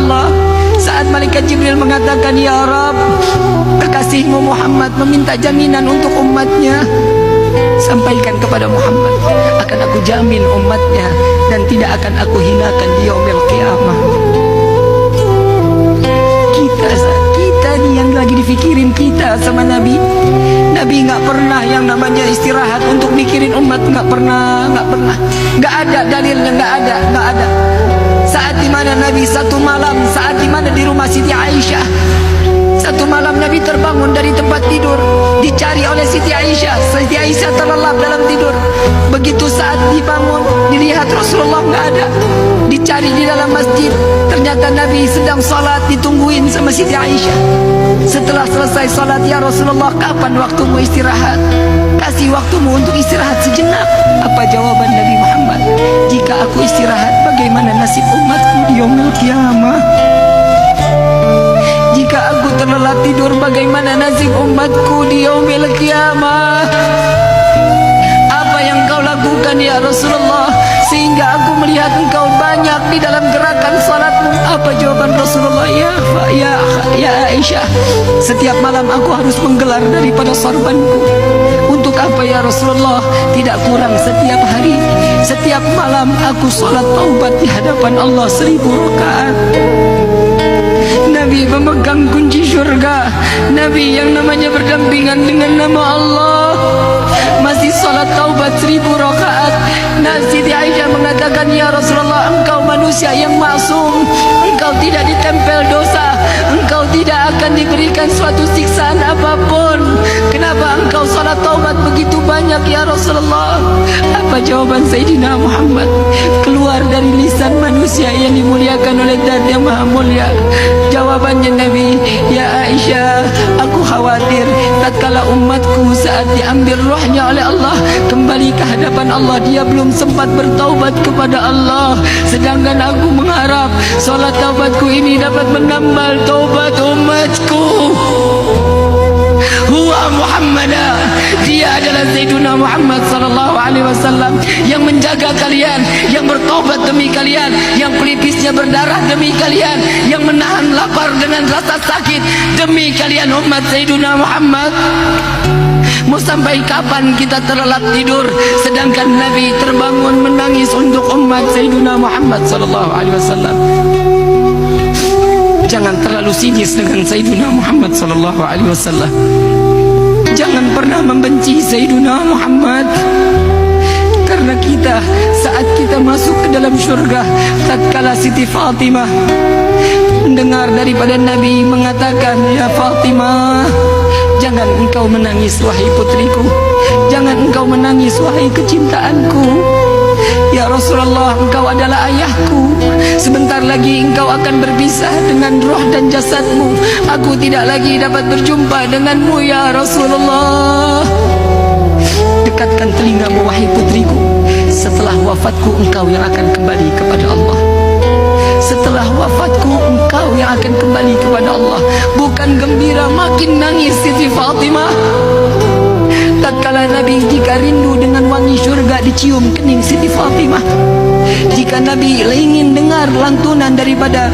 Allah. Saat malaikat Jibril mengatakan, ya Rabb, kekasihmu Muhammad meminta jaminan untuk umatnya, sampaikan kepada Muhammad, akan aku jamin umatnya dan tidak akan aku hinakan di yaumil qiyamah. Kita nih yang lagi difikirin kita sama Nabi. Nabi nggak pernah yang namanya istirahat untuk mikirin umat, nggak pernah, nggak ada dalilnya, nggak ada. Saat dimana Nabi satu malam, saat dimana di rumah Siti Aisyah, satu malam Nabi terbangun dari tempat tidur, dicari oleh Siti Aisyah. Siti Aisyah terlelap dalam tidur. Begitu saat dibangun, dilihat Rasulullah nggak ada. Dicari di dalam masjid, ternyata Nabi sedang salat, ditungguin sama Siti Aisyah. Setelah selesai salat, ya Rasulullah, kapan waktumu istirahat? Kasih waktumu untuk istirahat sejenak. Apa jawaban Nabi Muhammad? Jika aku istirahat, bagaimana nasib umatku di yaumil qiyamah? Jika aku terlelap tidur, bagaimana nasib umatku di yaumil qiyamah? Apa yang kau lakukan ya Rasulullah sehingga aku melihat engkau banyak di dalam gerakan salatmu? Apa jawaban Rasulullah? Ya Aisyah, setiap malam aku harus menggelar daripada sorbanku. Untuk apa ya Rasulullah? Tidak kurang setiap hari, setiap malam aku salat taubat di hadapan Allah 1000 rakaat. Nabi memegang kunci syurga. Nabi yang namanya berdampingan dengan nama Allah, masih salat taubat 1000 rakaat. Siti Aisyah mengatakan, ya Rasulullah, engkau manusia yang maksum, engkau tidak ditempel dosa, engkau tidak akan diberikan suatu siksaan apapun. Kenapa engkau salat taubat begitu banyak ya Rasulullah? Apa jawaban Sayyidina Muhammad keluar dari lisan manusia yang dimuliakan oleh Zat yang Maha Mulia? Jawabannya Nabi, ya Aisyah, aku khawatir tatkala umatku saat diambil rohnya oleh Allah kembali ke hadapan Allah, dia belum sempat bertaubat kepada Allah. Sedangkan aku mengharap salat taubatku ini dapat menambal taubat umatku. Huwa Muhammadah, dia adalah Sayyiduna Muhammad sallallahu alaihi wasallam yang menjaga kalian, yang bertobat demi kalian, yang pelipisnya berdarah demi kalian, yang menahan lapar dengan rasa sakit demi kalian umat Sayyiduna Muhammad. Mau sampai kapan kita terlelap tidur sedangkan Nabi terbangun menangis untuk umat Sayyiduna Muhammad sallallahu alaihi wasallam? Jangan terlalu sinis dengan Sayyiduna Muhammad sallallahu alaihi wasallam. Jangan pernah membenci Sayyiduna Muhammad. Karena kita, saat kita masuk ke dalam syurga, tatkala Siti Fatimah mendengar daripada Nabi mengatakan, ya Fatimah, jangan engkau menangis wahai putriku, jangan engkau menangis wahai kecintaanku. Ya Rasulullah, engkau adalah ayahku. Sebentar lagi engkau akan berpisah dengan roh dan jasadmu. Aku tidak lagi dapat berjumpa denganmu ya Rasulullah. Dekatkan telingamu wahai putriku. Setelah wafatku engkau yang akan kembali kepada Allah. Setelah wafatku engkau yang akan kembali kepada Allah. Bukan gembira, makin nangis Siti Fatimah. Tatkala Nabi jika rindu dengan wangi syurga dicium kening Siti Fatimah. Jika Nabi ingin dengar lantunan daripada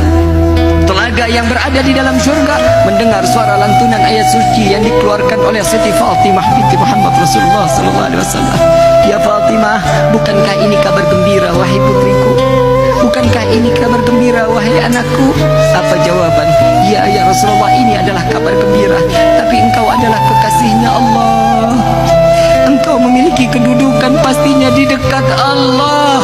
telaga yang berada di dalam syurga, mendengar suara lantunan ayat suci yang dikeluarkan oleh Siti Fatimah binti Muhammad Rasulullah sallallahu alaihi wasallam. Ya Fatimah, bukankah ini kabar gembira wahai putriku? Bukankah ini kabar gembira wahai anakku? Apa jawaban? Ya Rasulullah, ini adalah kabar gembira, tapi engkau adalah kekasihnya Allah. Engkau memiliki kedudukan pastinya di dekat Allah.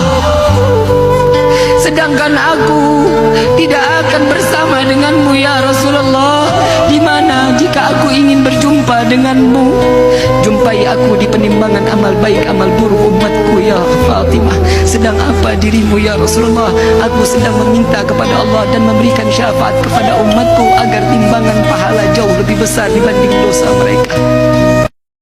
Sedangkan aku tidak akan bersama denganmu ya Rasulullah. Di mana jika aku ingin berjumpa denganmu? Jumpai aku di penimbangan amal baik amal buruk umatku ya Fatimah. Sedang apa dirimu ya Rasulullah? Aku sedang meminta kepada Allah dan memberikan syafaat kepada umatku agar timbangan pahala jauh lebih besar dibanding dosa mereka.